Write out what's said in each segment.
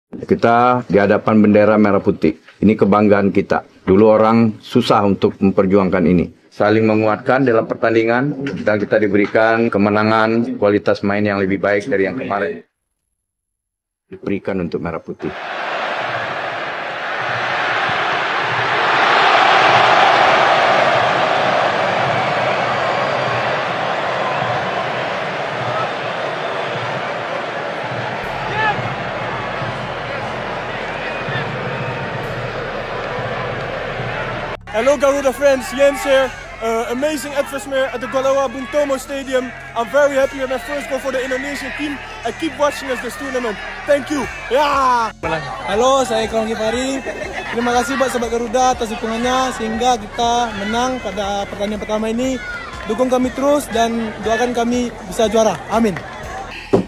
Kita di hadapan bendera merah putih. Ini kebanggaan kita. Dulu orang susah untuk memperjuangkan ini. Saling menguatkan dalam pertandingan dan kita diberikan kemenangan, kualitas main yang lebih baik dari yang kemarin. Diberikan untuk merah putih. Hello Garuda friends, Jens here. Amazing atmosphere at the Gelora Bung Tomo Stadium. I'm very happy with my first goal for the Indonesian team. I keep watching us this tournament. Thank you. Ya. Halo, saya Ikram Gifari. Terima kasih buat sahabat Garuda atas dukungannya sehingga kita menang pada pertandingan pertama ini. Dukung kami terus dan doakan kami bisa juara. Amin.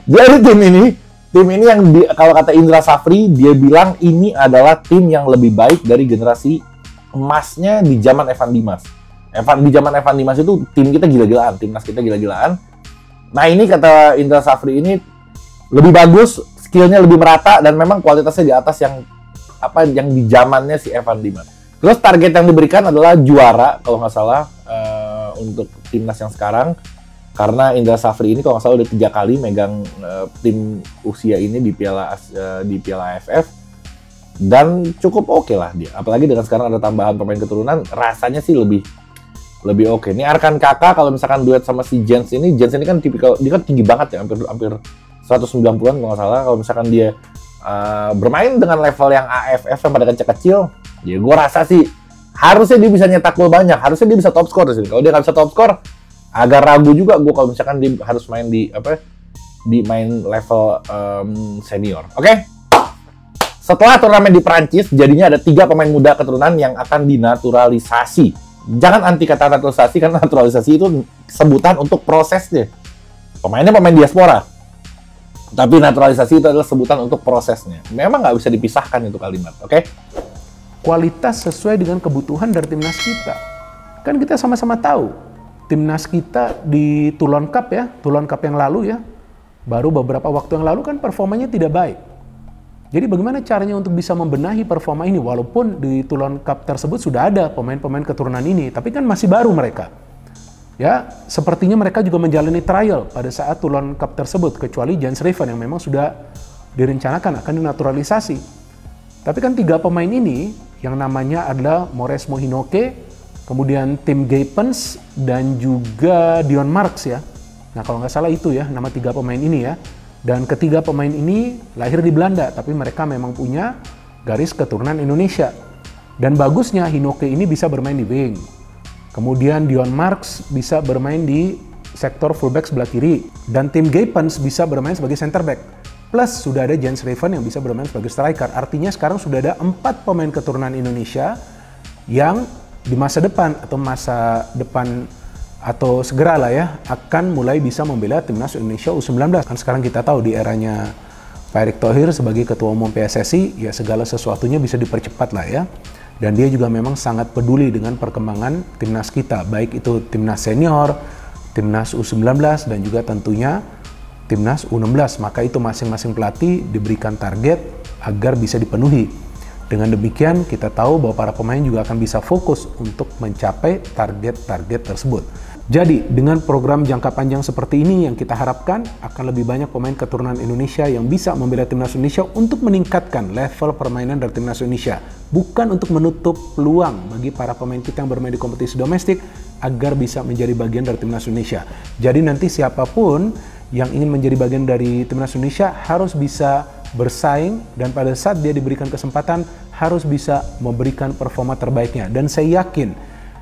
Jadi tim ini yang kalau kata Indra Safri, dia bilang ini adalah tim yang lebih baik dari generasi emasnya di zaman Evan Dimas. Di zaman Evan Dimas itu tim kita gila-gilaan, timnas kita gila-gilaan. Nah ini kata Indra Safri ini lebih bagus, skillnya lebih merata dan memang kualitasnya di atas yang di zamannya si Evan Dimas. Terus target yang diberikan adalah juara kalau nggak salah untuk timnas yang sekarang. Karena Indra Safri ini kalau nggak salah udah 3 kali megang tim usia ini di Piala AFF. Dan cukup oke lah dia. Apalagi dengan sekarang ada tambahan pemain keturunan, rasanya sih lebih oke. Ini Arkan Kakak kalau misalkan duet sama si Jens ini kan tipikal, dia kan tinggi banget ya, hampir 190-an kalau nggak salah. Kalau misalkan dia bermain dengan level yang AFF yang pada kecil, ya gue rasa sih harusnya dia bisa nyetak gol banyak, harusnya dia bisa top score di sini. Kalau dia nggak bisa top score, agak ragu juga gue kalau misalkan dia harus main di main level senior. Oke? Setelah turnamen di Prancis, jadinya ada 3 pemain muda keturunan yang akan dinaturalisasi. Jangan anti kata naturalisasi, karena naturalisasi itu sebutan untuk prosesnya. Pemainnya pemain diaspora. Tapi naturalisasi itu adalah sebutan untuk prosesnya. Memang nggak bisa dipisahkan itu kalimat, oke? Kualitas sesuai dengan kebutuhan dari timnas kita. Kan kita sama-sama tahu, timnas kita di Toulon Cup yang lalu ya, baru beberapa waktu yang lalu kan performanya tidak baik. Jadi bagaimana caranya untuk bisa membenahi performa ini, walaupun di Toulon Cup tersebut sudah ada pemain-pemain keturunan ini, tapi kan masih baru mereka. Ya, sepertinya mereka juga menjalani trial pada saat Toulon Cup tersebut, kecuali Jens Riven yang memang sudah direncanakan akan dinaturalisasi. Tapi kan 3 pemain ini, yang namanya adalah Mauresmo Hinoke, kemudian Tim Gapens, dan juga Dion Marks ya. Nah kalau nggak salah itu ya, nama 3 pemain ini ya. Dan ketiga pemain ini lahir di Belanda, tapi mereka memang punya garis keturunan Indonesia. Dan bagusnya Hinoke ini bisa bermain di wing. Kemudian Dion Marks bisa bermain di sektor fullback sebelah kiri. Dan Tim Gapens bisa bermain sebagai center back. Plus sudah ada Jens Riven yang bisa bermain sebagai striker. Artinya sekarang sudah ada 4 pemain keturunan Indonesia yang di masa depan atau segera lah ya, akan mulai bisa membela timnas Indonesia U19. Kan sekarang kita tahu di eranya Pak Erick Thohir sebagai Ketua Umum PSSI, ya segala sesuatunya bisa dipercepat lah ya. Dan dia juga memang sangat peduli dengan perkembangan timnas kita, baik itu timnas senior, timnas U19, dan juga tentunya timnas U16. Maka itu masing-masing pelatih diberikan target agar bisa dipenuhi. Dengan demikian kita tahu bahwa para pemain juga akan bisa fokus untuk mencapai target-target tersebut. Jadi dengan program jangka panjang seperti ini yang kita harapkan akan lebih banyak pemain keturunan Indonesia yang bisa membela timnas Indonesia untuk meningkatkan level permainan dari timnas Indonesia. Bukan untuk menutup peluang bagi para pemain kita yang bermain di kompetisi domestik agar bisa menjadi bagian dari timnas Indonesia. Jadi nanti siapapun yang ingin menjadi bagian dari timnas Indonesia harus bisa bersaing, dan pada saat dia diberikan kesempatan harus bisa memberikan performa terbaiknya. Dan saya yakin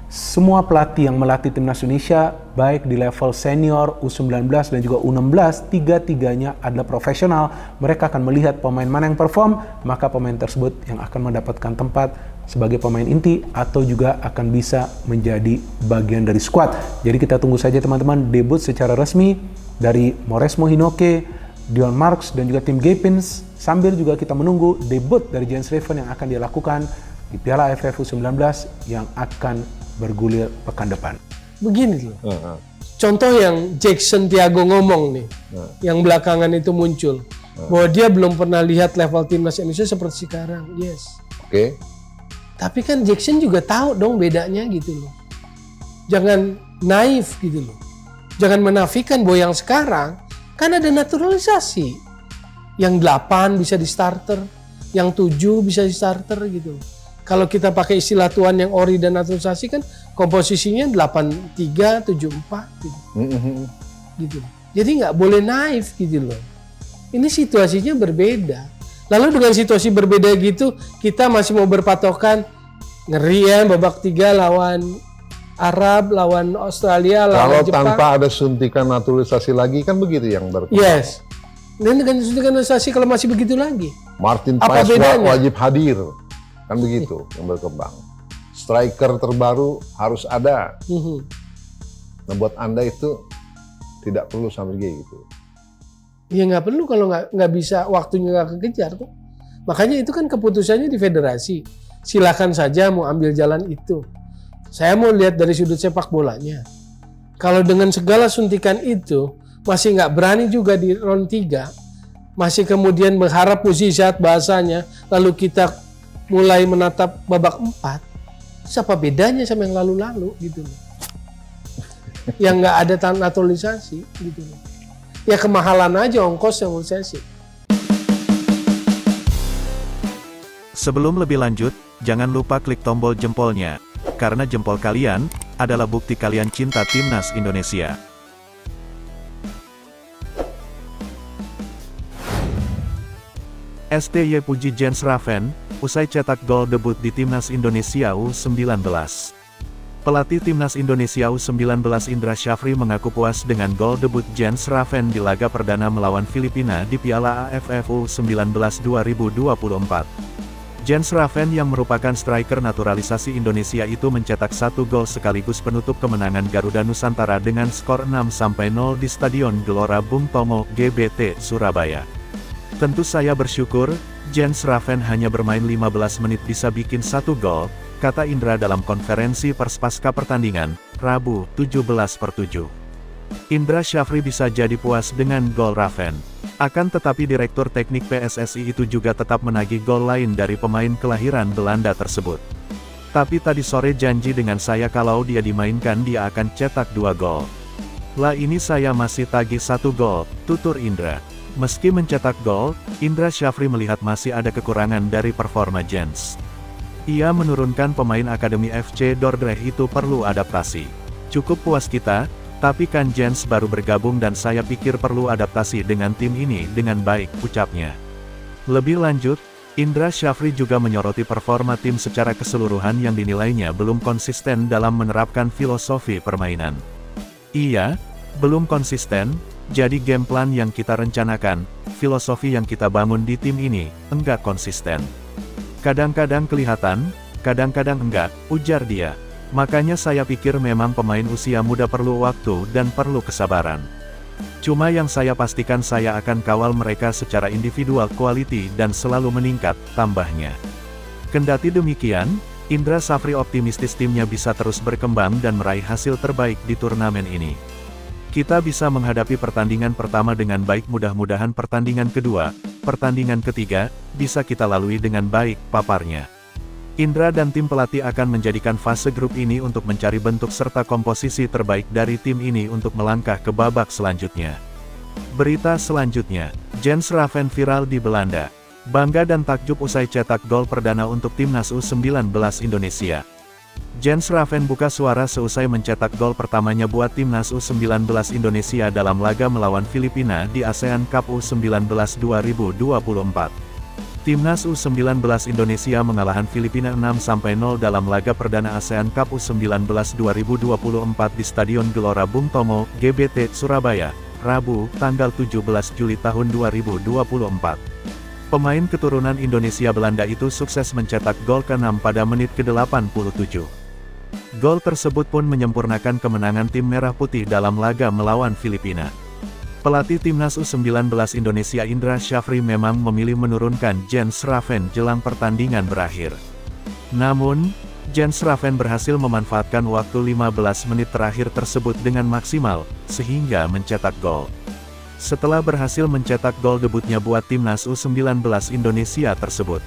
semua pelatih yang melatih timnas Indonesia baik di level senior, U19 dan juga U16, tiga-tiganya adalah profesional. Mereka akan melihat pemain mana yang perform, maka pemain tersebut yang akan mendapatkan tempat sebagai pemain inti atau juga akan bisa menjadi bagian dari skuad. Jadi kita tunggu saja teman-teman debut secara resmi dari Mauresmo Hinoke, Dion Marks dan juga Tim Gapens, sambil juga kita menunggu debut dari Jens Riven yang akan dia lakukan di Piala AFF U19 yang akan bergulir pekan depan. Begini loh. Contoh yang Jackson Tiago ngomong nih, yang belakangan itu muncul. Bahwa dia belum pernah lihat level timnas Indonesia seperti sekarang. Yes. Oke. Tapi kan Jackson juga tahu dong bedanya gitu loh. Jangan naif gitu loh. Jangan menafikan bahwa yang sekarang kan ada naturalisasi. Yang 8 bisa di starter, yang 7 bisa di starter gitu. Kalau kita pakai istilah tuan yang ori dan naturalisasi kan komposisinya 8-3, 7-4 gitu. Gitu. Jadi nggak boleh naif gitu loh. Ini situasinya berbeda. Lalu dengan situasi berbeda gitu, kita masih mau berpatokan ngeri ya babak 3 lawan Arab, lawan Australia, lawan Kalau Jepang. tanpa ada suntikan naturalisasi lagi kan begitu yang berkembang. Yes. Dan dengan suntikan naturalisasi kalau masih begitu lagi. Martin Apa Paes bedanya? wajib hadir. Kan begitu yang berkembang. Striker terbaru harus ada. Nah buat Anda itu tidak perlu sampai gitu. Ya nggak perlu kalau nggak bisa, waktunya nggak kekejar tuh. Makanya itu kan keputusannya di federasi. Silakan saja mau ambil jalan itu. Saya mau lihat dari sudut sepak bolanya. Kalau dengan segala suntikan itu masih nggak berani juga di round 3, masih kemudian berharap mukjizat bahasanya, lalu kita mulai menatap babak 4, siapa bedanya sama yang lalu-lalu gitu loh. Yang nggak ada naturalisasi gitu loh. Ya kemahalan aja ongkos yang menurut saya sih. Sebelum lebih lanjut, jangan lupa klik tombol jempolnya, karena jempol kalian adalah bukti kalian cinta timnas Indonesia. STY puji Jens Raven, usai cetak gol debut di timnas Indonesia U19. Pelatih timnas Indonesia U19 Indra Syafri mengaku puas dengan gol debut Jens Raven di laga perdana melawan Filipina di Piala AFF U19 2024. Jens Raven yang merupakan striker naturalisasi Indonesia itu mencetak 1 gol sekaligus penutup kemenangan Garuda Nusantara dengan skor 6-0 di Stadion Gelora Bung Tomo, GBT, Surabaya. Tentu saya bersyukur, Jens Raven hanya bermain 15 menit bisa bikin 1 gol, kata Indra dalam konferensi pers pasca pertandingan, Rabu, 17/7. Indra Syafri bisa jadi puas dengan gol Raven. Akan tetapi Direktur Teknik PSSI itu juga tetap menagih gol lain dari pemain kelahiran Belanda tersebut. Tapi tadi sore janji dengan saya kalau dia dimainkan dia akan cetak 2 gol. Lah ini saya masih tagih 1 gol, tutur Indra. Meski mencetak gol, Indra Syafri melihat masih ada kekurangan dari performa Jens. Ia menurunkan pemain Akademi FC Dordrecht itu perlu adaptasi. Cukup puas kita, tapi kan Jens baru bergabung dan saya pikir perlu adaptasi dengan tim ini dengan baik, ucapnya. Lebih lanjut, Indra Syafri juga menyoroti performa tim secara keseluruhan yang dinilainya belum konsisten dalam menerapkan filosofi permainan. Iya, belum konsisten. Jadi game plan yang kita rencanakan, filosofi yang kita bangun di tim ini, enggak konsisten. Kadang-kadang kelihatan, kadang-kadang enggak, ujar dia. Makanya saya pikir memang pemain usia muda perlu waktu dan perlu kesabaran. Cuma yang saya pastikan saya akan kawal mereka secara individual quality dan selalu meningkat, tambahnya. Kendati demikian, Indra Syafri optimistis timnya bisa terus berkembang dan meraih hasil terbaik di turnamen ini. Kita bisa menghadapi pertandingan pertama dengan baik, mudah-mudahan pertandingan kedua, pertandingan ketiga, bisa kita lalui dengan baik, paparnya. Indra dan tim pelatih akan menjadikan fase grup ini untuk mencari bentuk serta komposisi terbaik dari tim ini untuk melangkah ke babak selanjutnya. Berita selanjutnya, Jens Raven viral di Belanda. Bangga dan takjub usai cetak gol perdana untuk timnas U19 Indonesia. Jens Raven buka suara seusai mencetak gol pertamanya buat timnas U19 Indonesia dalam laga melawan Filipina di ASEAN Cup U19 2024. Timnas U19 Indonesia mengalahkan Filipina 6-0 dalam laga perdana ASEAN Cup U19 2024 di Stadion Gelora Bung Tomo, GBT, Surabaya, Rabu, tanggal 17 Juli tahun 2024. Pemain keturunan Indonesia Belanda itu sukses mencetak gol ke-6 pada menit ke-87. Gol tersebut pun menyempurnakan kemenangan tim Merah Putih dalam laga melawan Filipina. Pelatih timnas U19 Indonesia Indra Syafri memang memilih menurunkan Jens Raven jelang pertandingan berakhir. Namun, Jens Raven berhasil memanfaatkan waktu 15 menit terakhir tersebut dengan maksimal, sehingga mencetak gol. setelah berhasil mencetak gol debutnya buat timnas U19 Indonesia tersebut.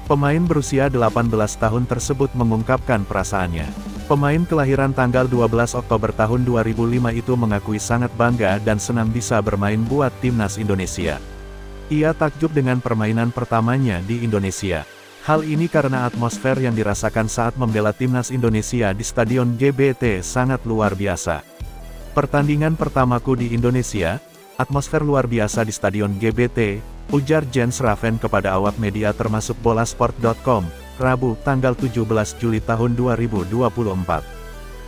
Pemain berusia 18 tahun tersebut mengungkapkan perasaannya. Pemain kelahiran tanggal 12 Oktober tahun 2005 itu mengakui sangat bangga dan senang bisa bermain buat timnas Indonesia. Ia takjub dengan permainan pertamanya di Indonesia. Hal ini karena atmosfer yang dirasakan saat membela timnas Indonesia di Stadion GBT sangat luar biasa. Pertandingan pertamaku di Indonesia, atmosfer luar biasa di Stadion GBT, ujar Jens Raven kepada awak media termasuk Bolasport.com, Rabu, tanggal 17 Juli tahun 2024.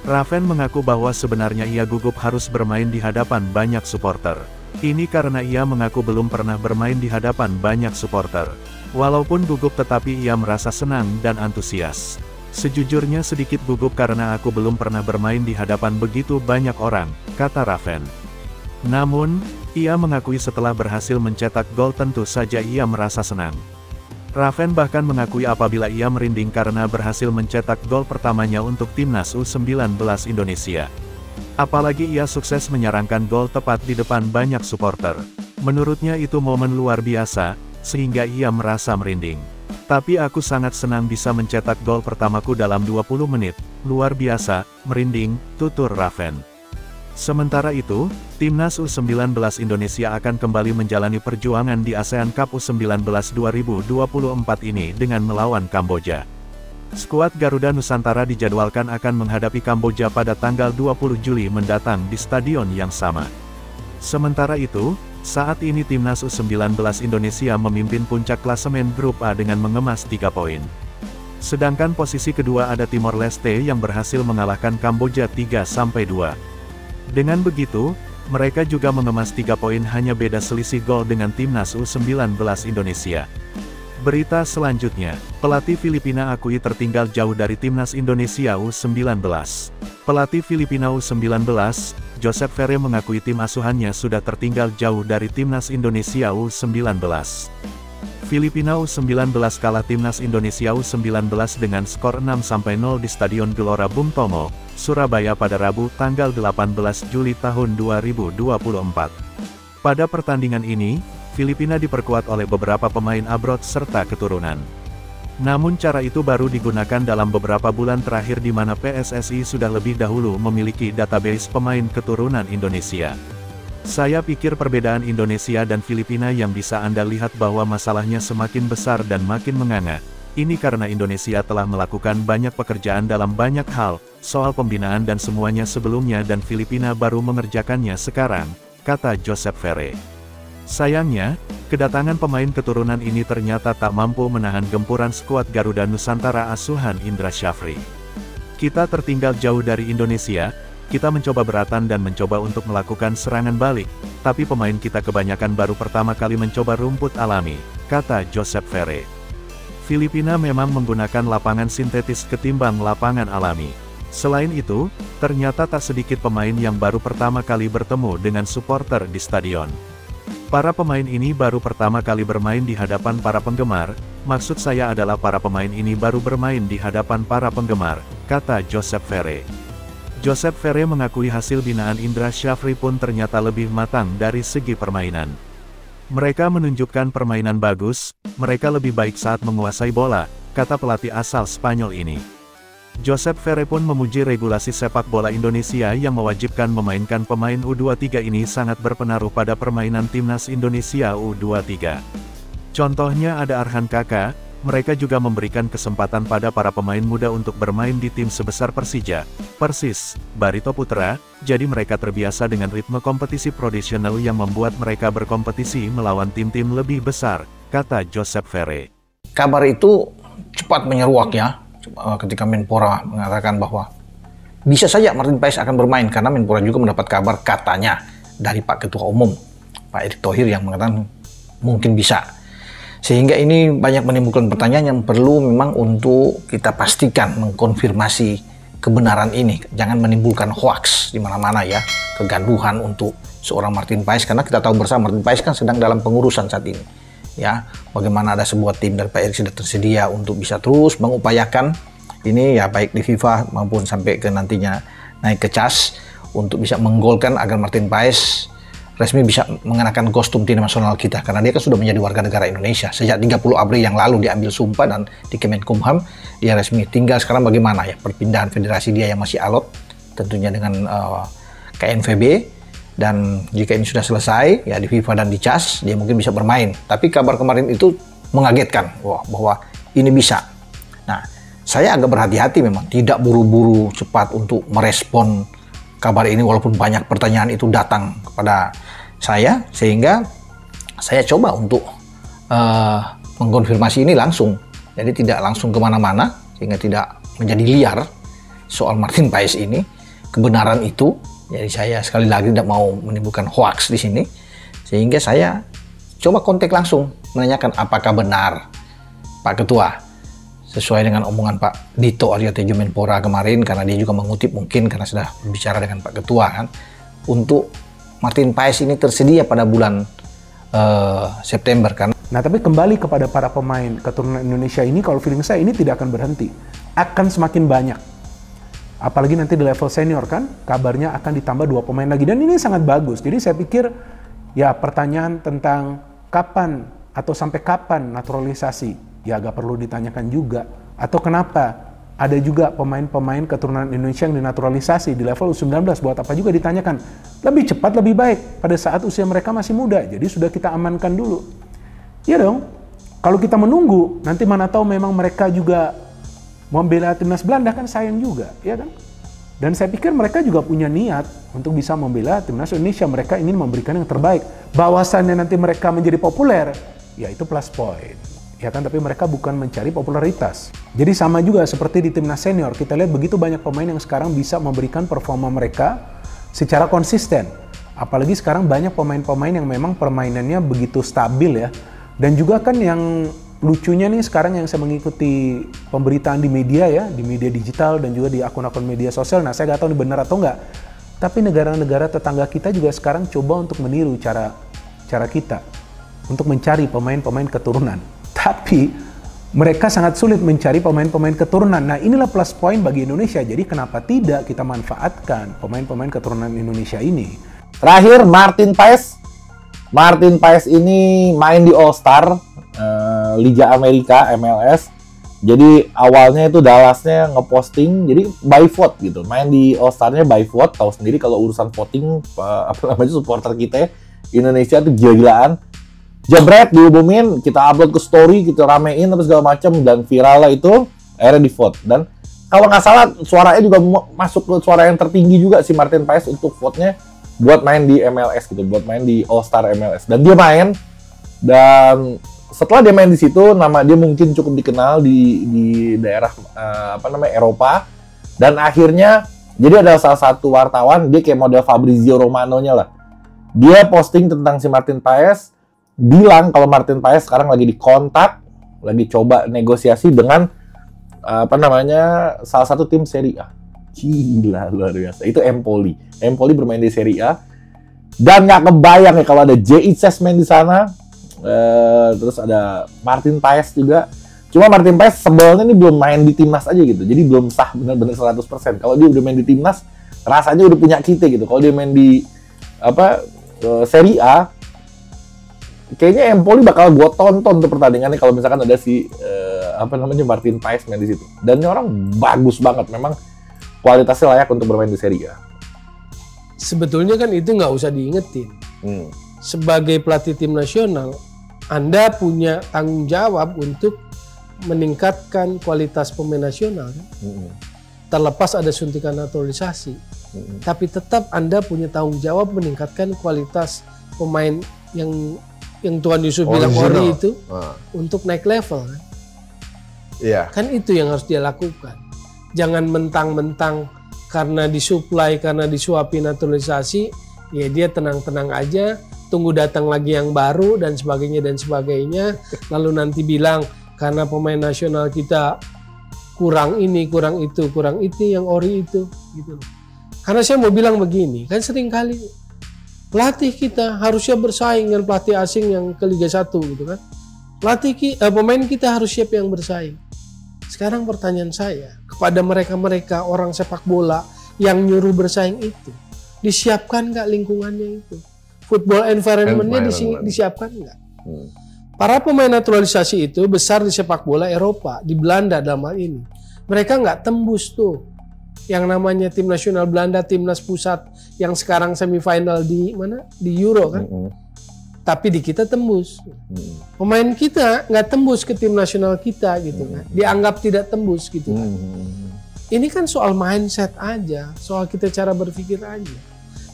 Raven mengaku bahwa sebenarnya ia gugup harus bermain di hadapan banyak supporter. Ini karena ia mengaku belum pernah bermain di hadapan banyak supporter. Walaupun gugup tetapi ia merasa senang dan antusias. Sejujurnya sedikit gugup karena aku belum pernah bermain di hadapan begitu banyak orang, kata Raven. Namun, ia mengakui setelah berhasil mencetak gol tentu saja ia merasa senang. Raven bahkan mengakui apabila ia merinding karena berhasil mencetak gol pertamanya untuk timnas U19 Indonesia. Apalagi ia sukses menyarangkan gol tepat di depan banyak supporter. Menurutnya itu momen luar biasa, sehingga ia merasa merinding. Tapi aku sangat senang bisa mencetak gol pertamaku dalam 20 menit, luar biasa, merinding, tutur Raven. Sementara itu, timnas U19 Indonesia akan kembali menjalani perjuangan di ASEAN Cup U19 2024 ini dengan melawan Kamboja. Skuad Garuda Nusantara dijadwalkan akan menghadapi Kamboja pada tanggal 20 Juli mendatang di stadion yang sama. Sementara itu, saat ini timnas U19 Indonesia memimpin puncak klasemen grup A dengan mengemas 3 poin. Sedangkan posisi kedua ada Timor Leste yang berhasil mengalahkan Kamboja 3-2. Dengan begitu, mereka juga mengemas 3 poin hanya beda selisih gol dengan timnas U19 Indonesia. Berita selanjutnya, pelatih Filipina akui tertinggal jauh dari timnas Indonesia U19. Pelatih Filipina U19, Josep Ferre mengakui tim asuhannya sudah tertinggal jauh dari timnas Indonesia U19. Filipina U19 kalah timnas Indonesia U19 dengan skor 6-0 di Stadion Gelora Bung Tomo, Surabaya pada Rabu tanggal 18 Juli tahun 2024. Pada pertandingan ini, Filipina diperkuat oleh beberapa pemain abroad serta keturunan. Namun cara itu baru digunakan dalam beberapa bulan terakhir di mana PSSI sudah lebih dahulu memiliki database pemain keturunan Indonesia. Saya pikir perbedaan Indonesia dan Filipina yang bisa Anda lihat bahwa masalahnya semakin besar dan makin menganga. Ini karena Indonesia telah melakukan banyak pekerjaan dalam banyak hal, soal pembinaan dan semuanya sebelumnya dan Filipina baru mengerjakannya sekarang, kata Josep Ferre. Sayangnya, kedatangan pemain keturunan ini ternyata tak mampu menahan gempuran skuad Garuda Nusantara asuhan Indra Syafri. Kita tertinggal jauh dari Indonesia, kita mencoba beratan dan mencoba untuk melakukan serangan balik, tapi pemain kita kebanyakan baru pertama kali mencoba rumput alami, kata Josep Ferre. Filipina memang menggunakan lapangan sintetis ketimbang lapangan alami. Selain itu, ternyata tak sedikit pemain yang baru pertama kali bertemu dengan supporter di stadion. Para pemain ini baru pertama kali bermain di hadapan para penggemar, maksud saya adalah para pemain ini baru bermain di hadapan para penggemar, kata Josep Ferre. Josep Ferre mengakui hasil binaan Indra Syafri pun ternyata lebih matang dari segi permainan. Mereka menunjukkan permainan bagus, mereka lebih baik saat menguasai bola, kata pelatih asal Spanyol ini. Josep Ferre pun memuji regulasi sepak bola Indonesia yang mewajibkan memainkan pemain U23 ini sangat berpengaruh pada permainan timnas Indonesia U23. Contohnya ada Arhan Kaka, mereka juga memberikan kesempatan pada para pemain muda untuk bermain di tim sebesar Persija, Persis, Barito Putra, jadi mereka terbiasa dengan ritme kompetisi profesional yang membuat mereka berkompetisi melawan tim-tim lebih besar, kata Josep Ferre. Kabar itu cepat menyeruak ya. Ketika Menpora mengatakan bahwa bisa saja Martin Paes akan bermain karena Menpora juga mendapat kabar katanya dari Pak Ketua Umum Pak Erick Thohir yang mengatakan mungkin bisa, sehingga ini banyak menimbulkan pertanyaan yang perlu memang untuk kita pastikan mengkonfirmasi kebenaran ini, jangan menimbulkan hoaks di mana-mana ya, kegaduhan untuk seorang Martin Paes karena kita tahu bersama Martin Paes kan sedang dalam pengurusan saat ini. Ya, bagaimana ada sebuah tim dari Pak Erick sudah tersedia untuk bisa terus mengupayakan ini ya baik di FIFA maupun sampai ke nantinya naik ke CAS untuk bisa menggolkan agar Martin Paes resmi bisa mengenakan kostum tim nasional kita, karena dia kan sudah menjadi warga negara Indonesia sejak 30 April yang lalu diambil sumpah dan di Kemenkumham dia resmi. Tinggal sekarang bagaimana ya perpindahan federasi dia yang masih alot tentunya dengan KNVB, dan jika ini sudah selesai ya di FIFA dan di CAS dia mungkin bisa bermain. Tapi kabar kemarin itu mengagetkan bahwa ini bisa. Nah, saya agak berhati-hati memang, tidak buru-buru cepat untuk merespon kabar ini walaupun banyak pertanyaan itu datang kepada saya, sehingga saya coba untuk mengkonfirmasi ini langsung. Jadi tidak langsung kemana-mana, sehingga tidak menjadi liar soal Martin Paes ini, kebenaran itu. Jadi saya sekali lagi tidak mau menimbulkan hoax di sini, sehingga saya coba kontak langsung menanyakan apakah benar Pak Ketua, sesuai dengan omongan Pak Dito Aryo Tejo Menpora kemarin, karena dia juga mengutip mungkin karena sudah berbicara dengan Pak Ketua kan, untuk Martin Paes ini tersedia pada bulan September kan. Nah, tapi kembali kepada para pemain keturunan Indonesia ini, kalau feeling saya ini tidak akan berhenti, akan semakin banyak. Apalagi nanti di level senior kan, kabarnya akan ditambah 2 pemain lagi, dan ini sangat bagus. Jadi saya pikir ya pertanyaan tentang kapan atau sampai kapan naturalisasi ya agak perlu ditanyakan juga. Atau kenapa ada juga pemain-pemain keturunan Indonesia yang dinaturalisasi di level U19, buat apa juga ditanyakan. Lebih cepat lebih baik pada saat usia mereka masih muda, jadi sudah kita amankan dulu. Ya dong, kalau kita menunggu nanti mana tahu memang mereka juga membela timnas Belanda, kan sayang juga, ya kan? Dan saya pikir mereka juga punya niat untuk bisa membela timnas Indonesia. Mereka ingin memberikan yang terbaik. Bahwasannya nanti mereka menjadi populer, ya itu plus point, ya kan? Tapi mereka bukan mencari popularitas. Jadi sama juga seperti di timnas senior, kita lihat begitu banyak pemain yang sekarang bisa memberikan performa mereka secara konsisten. Apalagi sekarang banyak pemain-pemain yang memang permainannya begitu stabil ya. Dan juga kan yang lucunya nih sekarang yang saya mengikuti pemberitaan di media ya, di media digital dan juga di akun-akun media sosial. Nah, saya nggak tahu ini benar atau enggak, tapi negara-negara tetangga kita juga sekarang coba untuk meniru cara kita untuk mencari pemain-pemain keturunan. Tapi mereka sangat sulit mencari pemain-pemain keturunan. Nah, inilah plus point bagi Indonesia. Jadi kenapa tidak kita manfaatkan pemain-pemain keturunan Indonesia ini? Terakhir, Martin Paes. Martin Paes ini main di All Star Liga Amerika MLS. Jadi awalnya itu Dallasnya ngeposting, jadi by vote gitu. Main di All Star-nya by vote. Tahu sendiri kalau urusan voting supporter kita Indonesia itu gila-gilaan. Jebret diumumin, kita upload ke story, kita ramein terus segala macam, dan viral lah itu, akhirnya di vote. Dan kalau nggak salah suaranya juga masuk ke suara yang tertinggi juga si Martin Paes untuk vote-nya buat main di MLS gitu, buat main di All Star MLS. Dan dia main, dan setelah dia main di situ, nama dia mungkin cukup dikenal di daerah Eropa. Dan akhirnya jadi ada salah satu wartawan, dia kayak model Fabrizio Romano-nya lah. Dia posting tentang si Martin Paes, bilang kalau Martin Paes sekarang lagi dikontak, lagi coba negosiasi dengan salah satu tim Serie A. Gila, luar biasa. Itu Empoli. Empoli bermain di Serie A. Dan nggak kebayang ya kalau ada J.I. Sesmen di sana. Terus ada Martin Paes juga. Cuma Martin Paes sebelnya ini belum main di timnas aja gitu. Jadi belum sah benar-benar 100%. Kalau dia udah main di timnas, rasanya udah punya kita gitu. Kalau dia main di Serie A, kayaknya Empoli bakal gue tonton tuh pertandingannya kalau misalkan ada si Martin Paes main di situ. Dan ini orang bagus banget, memang kualitasnya layak untuk bermain di Serie A. Sebetulnya kan itu nggak usah diingetin. Sebagai pelatih tim nasional, Anda punya tanggung jawab untuk meningkatkan kualitas pemain nasional. Terlepas ada suntikan naturalisasi, tapi tetap Anda punya tanggung jawab meningkatkan kualitas pemain yang Tuan Yusuf bilang ori itu untuk naik level kan? Iya. Kan itu yang harus dia lakukan. Jangan mentang-mentang karena disuplai, karena disuapi naturalisasi, ya dia tenang-tenang aja, tunggu datang lagi yang baru dan sebagainya. Lalu nanti bilang karena pemain nasional kita kurang ini, kurang itu yang ori itu gitu loh. Karena saya mau bilang begini, kan sering kali pelatih kita harusnya bersaing dengan pelatih asing yang ke Liga 1 gitu kan. Pemain kita harus siap yang bersaing. Sekarang pertanyaan saya kepada mereka orang sepak bola yang nyuruh bersaing itu, disiapkan nggak lingkungannya itu? Football environment-nya disiapkan nggak? Para pemain naturalisasi itu besar di sepak bola Eropa, di Belanda dalam hal ini. Mereka nggak tembus tuh yang namanya tim nasional Belanda, timnas pusat yang sekarang semifinal di mana? Di Euro kan? Tapi di kita tembus. Pemain kita nggak tembus ke tim nasional kita gitu kan? Dianggap tidak tembus gitu kan? Ini kan soal mindset aja, soal kita cara berpikir aja.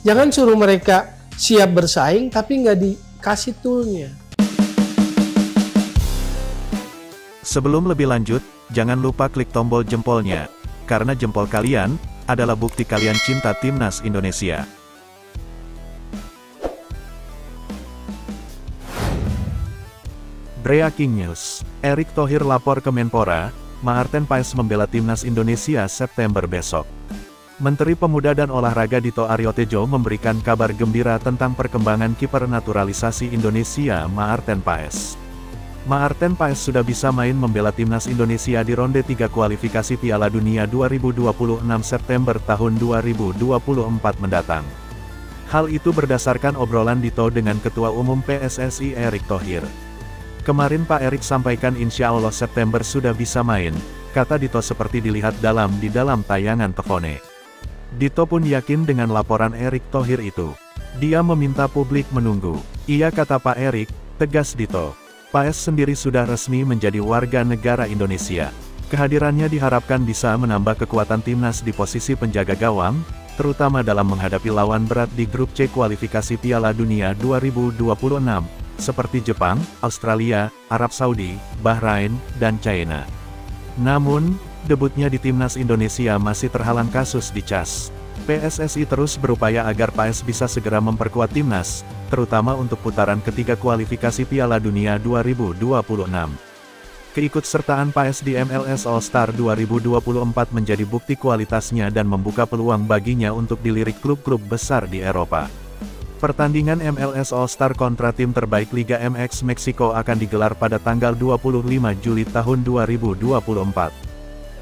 Jangan suruh mereka siap bersaing tapi nggak dikasih toolnya. Sebelum lebih lanjut, jangan lupa klik tombol jempolnya, karena jempol kalian adalah bukti kalian cinta Timnas Indonesia. Breaking news, Erick Thohir lapor ke Menpora, Maarten Paes membela Timnas Indonesia September besok. Menteri Pemuda dan Olahraga Dito Aryo Tejo memberikan kabar gembira tentang perkembangan kiper naturalisasi Indonesia Maarten Paes. Maarten Paes sudah bisa main membela Timnas Indonesia di ronde 3 kualifikasi Piala Dunia 2026 September tahun 2024 mendatang. Hal itu berdasarkan obrolan Dito dengan Ketua Umum PSSI Erick Thohir. Kemarin Pak Erick sampaikan insya Allah September sudah bisa main, kata Dito seperti dilihat di dalam tayangan Tefone. Dito pun yakin dengan laporan Erick Thohir itu. Dia meminta publik menunggu. Iya, kata Pak Erick, tegas Dito. Paes sendiri sudah resmi menjadi warga negara Indonesia. Kehadirannya diharapkan bisa menambah kekuatan timnas di posisi penjaga gawang, terutama dalam menghadapi lawan berat di grup C kualifikasi Piala Dunia 2026, seperti Jepang, Australia, Arab Saudi, Bahrain, dan China. Namun, debutnya di timnas Indonesia masih terhalang kasus di CAS. PSSI terus berupaya agar Paes bisa segera memperkuat timnas, terutama untuk putaran ketiga kualifikasi Piala Dunia 2026. Keikutsertaan Paes di MLS All-Star 2024 menjadi bukti kualitasnya dan membuka peluang baginya untuk dilirik klub-klub besar di Eropa. Pertandingan MLS All-Star kontra tim terbaik Liga MX Meksiko akan digelar pada tanggal 25 Juli tahun 2024.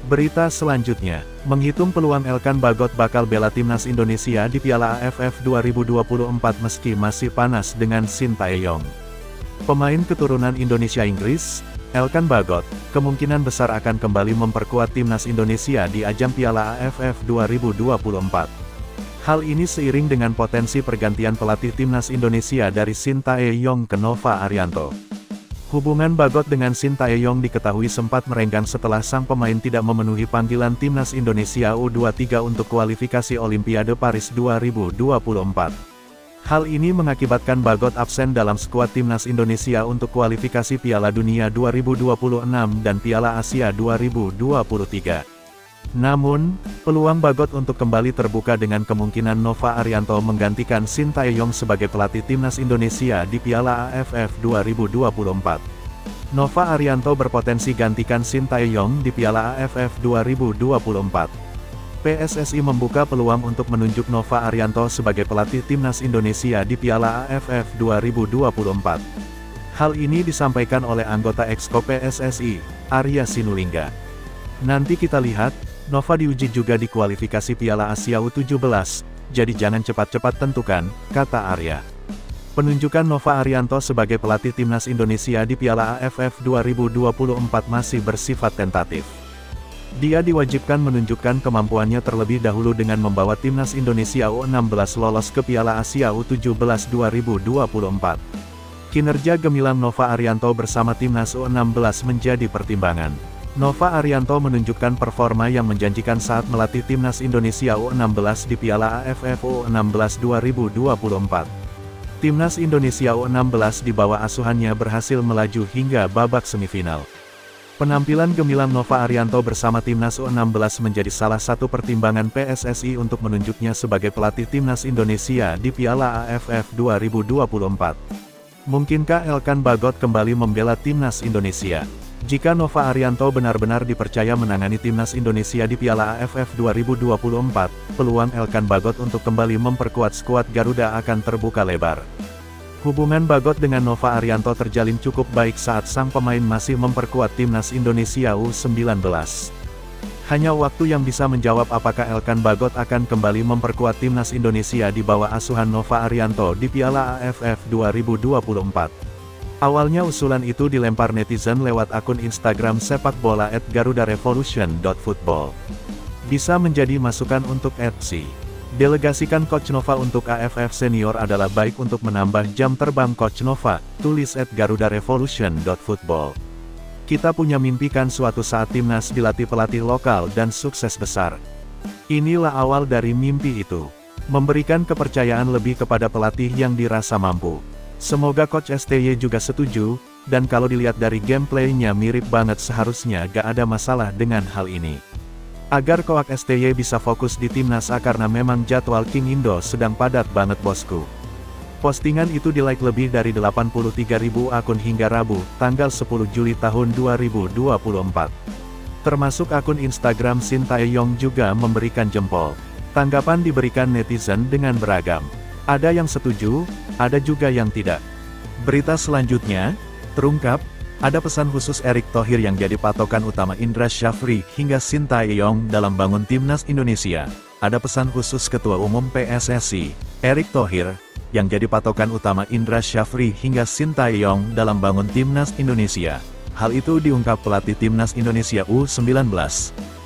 Berita selanjutnya, menghitung peluang Elkan Bagot bakal bela Timnas Indonesia di Piala AFF 2024 meski masih panas dengan Sintayong. Pemain keturunan Indonesia-Inggris, Elkan Bagot, kemungkinan besar akan kembali memperkuat Timnas Indonesia di ajang Piala AFF 2024. Hal ini seiring dengan potensi pergantian pelatih Timnas Indonesia dari Sintayong ke Nova Arianto. Hubungan Bagot dengan Sintayong diketahui sempat merenggang setelah sang pemain tidak memenuhi panggilan Timnas Indonesia U23 untuk kualifikasi Olimpiade Paris 2024. Hal ini mengakibatkan Bagot absen dalam skuad Timnas Indonesia untuk kualifikasi Piala Dunia 2026 dan Piala Asia 2023. Namun, peluang Bagot untuk kembali terbuka dengan kemungkinan Nova Arianto menggantikan Sintayong sebagai pelatih Timnas Indonesia di Piala AFF 2024. Nova Arianto berpotensi gantikan Sintayong di Piala AFF 2024. PSSI membuka peluang untuk menunjuk Nova Arianto sebagai pelatih Timnas Indonesia di Piala AFF 2024. Hal ini disampaikan oleh anggota Exco PSSI, Arya Sinulinga. Nanti kita lihat, Nova diuji juga di kualifikasi Piala Asia U17, jadi jangan cepat-cepat tentukan, kata Arya. Penunjukan Nova Arianto sebagai pelatih Timnas Indonesia di Piala AFF 2024 masih bersifat tentatif. Dia diwajibkan menunjukkan kemampuannya terlebih dahulu dengan membawa Timnas Indonesia U16 lolos ke Piala Asia U17 2024. Kinerja gemilang Nova Arianto bersama Timnas U16 menjadi pertimbangan. Nova Arianto menunjukkan performa yang menjanjikan saat melatih Timnas Indonesia U16 di Piala AFF U16 2024. Timnas Indonesia U16 di bawah asuhannya berhasil melaju hingga babak semifinal. Penampilan gemilang Nova Arianto bersama Timnas U16 menjadi salah satu pertimbangan PSSI untuk menunjuknya sebagai pelatih Timnas Indonesia di Piala AFF 2024. Mungkinkah Elkan Bagot kembali membela Timnas Indonesia? Jika Nova Arianto benar-benar dipercaya menangani Timnas Indonesia di Piala AFF 2024, peluang Elkan Bagot untuk kembali memperkuat skuad Garuda akan terbuka lebar. Hubungan Bagot dengan Nova Arianto terjalin cukup baik saat sang pemain masih memperkuat Timnas Indonesia U19. Hanya waktu yang bisa menjawab apakah Elkan Bagot akan kembali memperkuat timnas Indonesia di bawah asuhan Nova Arianto di Piala AFF 2024. Awalnya usulan itu dilempar netizen lewat akun Instagram sepak bola @garudarevolution.football. Bisa menjadi masukan untuk FC. Delegasikan Coach Nova untuk AFF Senior adalah baik untuk menambah jam terbang Coach Nova, tulis @garudarevolution.football. Kita punya mimpi kan suatu saat timnas dilatih pelatih lokal dan sukses besar. Inilah awal dari mimpi itu. Memberikan kepercayaan lebih kepada pelatih yang dirasa mampu. Semoga Coach STY juga setuju, dan kalau dilihat dari gameplaynya mirip banget seharusnya gak ada masalah dengan hal ini. Agar Coach STY bisa fokus di timnas A karena memang jadwal King Indo sedang padat banget bosku. Postingan itu di-like lebih dari 83.000 akun hingga Rabu, tanggal 10 Juli tahun 2024. Termasuk akun Instagram Shin Tae-yong juga memberikan jempol. Tanggapan diberikan netizen dengan beragam. Ada yang setuju, ada juga yang tidak. Berita selanjutnya, terungkap, ada pesan khusus Erick Thohir yang jadi patokan utama Indra Syafri hingga Shin Tae-yong dalam bangun timnas Indonesia. Ada pesan khusus Ketua Umum PSSI, Erick Thohir, yang jadi patokan utama Indra Syafri hingga Shin Tae-yong dalam bangun timnas Indonesia. Hal itu diungkap pelatih timnas Indonesia U19,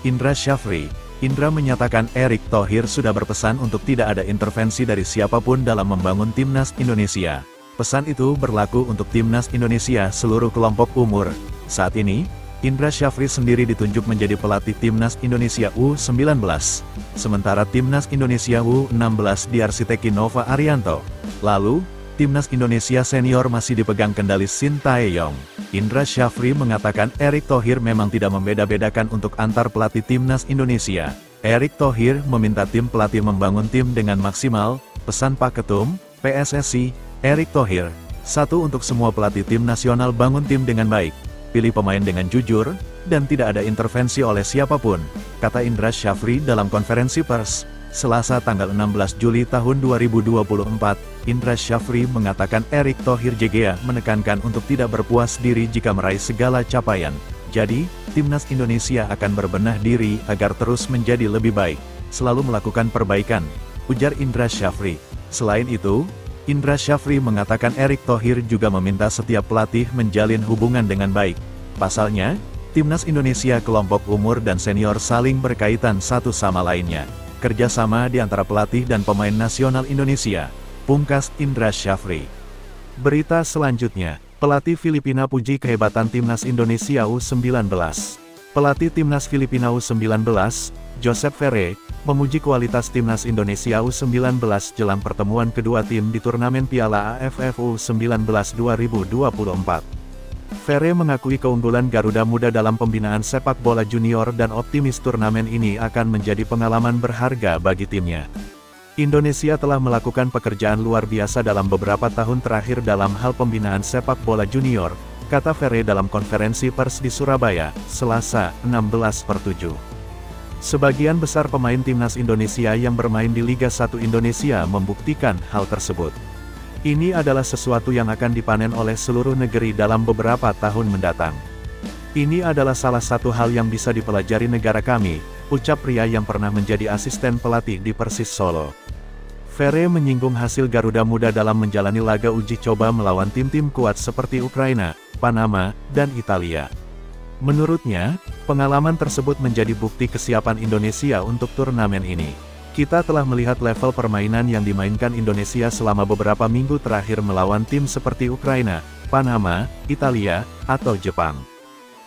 Indra Syafri. Indra menyatakan Erick Thohir sudah berpesan untuk tidak ada intervensi dari siapapun dalam membangun timnas Indonesia. Pesan itu berlaku untuk timnas Indonesia seluruh kelompok umur. Saat ini, Indra Syafri sendiri ditunjuk menjadi pelatih timnas Indonesia U19. Sementara timnas Indonesia U16 diarsiteki Nova Arianto. Lalu, timnas Indonesia senior masih dipegang kendali Shin Tae-yong. Indra Syafri mengatakan Erick Thohir memang tidak membeda-bedakan untuk antar pelatih timnas Indonesia. Erick Thohir meminta tim pelatih membangun tim dengan maksimal, pesan Pak Ketum, PSSI, Erick Thohir. 1. Untuk semua pelatih tim nasional bangun tim dengan baik. Pilih pemain dengan jujur, dan tidak ada intervensi oleh siapapun, kata Indra Syafri dalam konferensi pers, Selasa tanggal 16 Juli tahun 2024. Indra Syafri mengatakan Erick Thohir JGA menekankan untuk tidak berpuas diri jika meraih segala capaian. Jadi, timnas Indonesia akan berbenah diri agar terus menjadi lebih baik, selalu melakukan perbaikan, ujar Indra Syafri. Selain itu, Indra Syafri mengatakan Erick Thohir juga meminta setiap pelatih menjalin hubungan dengan baik. Pasalnya, timnas Indonesia kelompok umur dan senior saling berkaitan satu sama lainnya. Kerjasama di antara pelatih dan pemain nasional Indonesia, pungkas Indra Syafri. Berita selanjutnya, pelatih Filipina puji kehebatan timnas Indonesia U19. Pelatih timnas Filipina U19, Joseph Ferre, memuji kualitas timnas Indonesia U19 jelang pertemuan kedua tim di turnamen Piala AFF U19 2024. Ferre mengakui keunggulan Garuda Muda dalam pembinaan sepak bola junior dan optimis turnamen ini akan menjadi pengalaman berharga bagi timnya. Indonesia telah melakukan pekerjaan luar biasa dalam beberapa tahun terakhir dalam hal pembinaan sepak bola junior, kata Ferre dalam konferensi pers di Surabaya, Selasa, 16/7. Sebagian besar pemain timnas Indonesia yang bermain di Liga 1 Indonesia membuktikan hal tersebut. Ini adalah sesuatu yang akan dipanen oleh seluruh negeri dalam beberapa tahun mendatang. Ini adalah salah satu hal yang bisa dipelajari negara kami, ucap pria yang pernah menjadi asisten pelatih di Persis Solo. Ferre menyinggung hasil Garuda Muda dalam menjalani laga uji coba melawan tim-tim kuat seperti Ukraina, Panama, dan Italia. Menurutnya, pengalaman tersebut menjadi bukti kesiapan Indonesia untuk turnamen ini. Kita telah melihat level permainan yang dimainkan Indonesia selama beberapa minggu terakhir melawan tim seperti Ukraina, Panama, Italia, atau Jepang.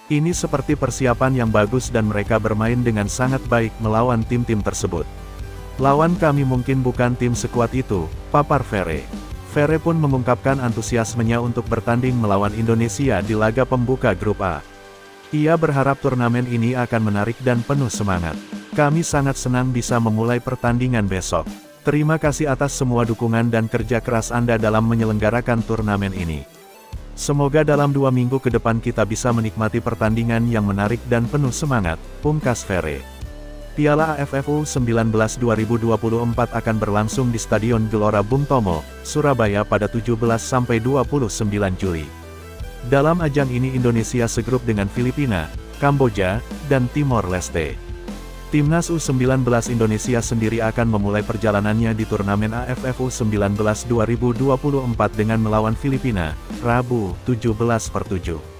Ini seperti persiapan yang bagus dan mereka bermain dengan sangat baik melawan tim-tim tersebut. Lawan kami mungkin bukan tim sekuat itu, papar Ferre. Ferre pun mengungkapkan antusiasmenya untuk bertanding melawan Indonesia di laga pembuka Grup A. Ia berharap turnamen ini akan menarik dan penuh semangat. Kami sangat senang bisa memulai pertandingan besok. Terima kasih atas semua dukungan dan kerja keras Anda dalam menyelenggarakan turnamen ini. Semoga dalam 2 minggu ke depan kita bisa menikmati pertandingan yang menarik dan penuh semangat, pungkas Ferre. Piala AFF U19 2024 akan berlangsung di Stadion Gelora Bung Tomo, Surabaya pada 17–29 Juli. Dalam ajang ini Indonesia segrup dengan Filipina, Kamboja, dan Timor Leste. Timnas U19 Indonesia sendiri akan memulai perjalanannya di turnamen AFF U19 2024 dengan melawan Filipina, Rabu, 17/7.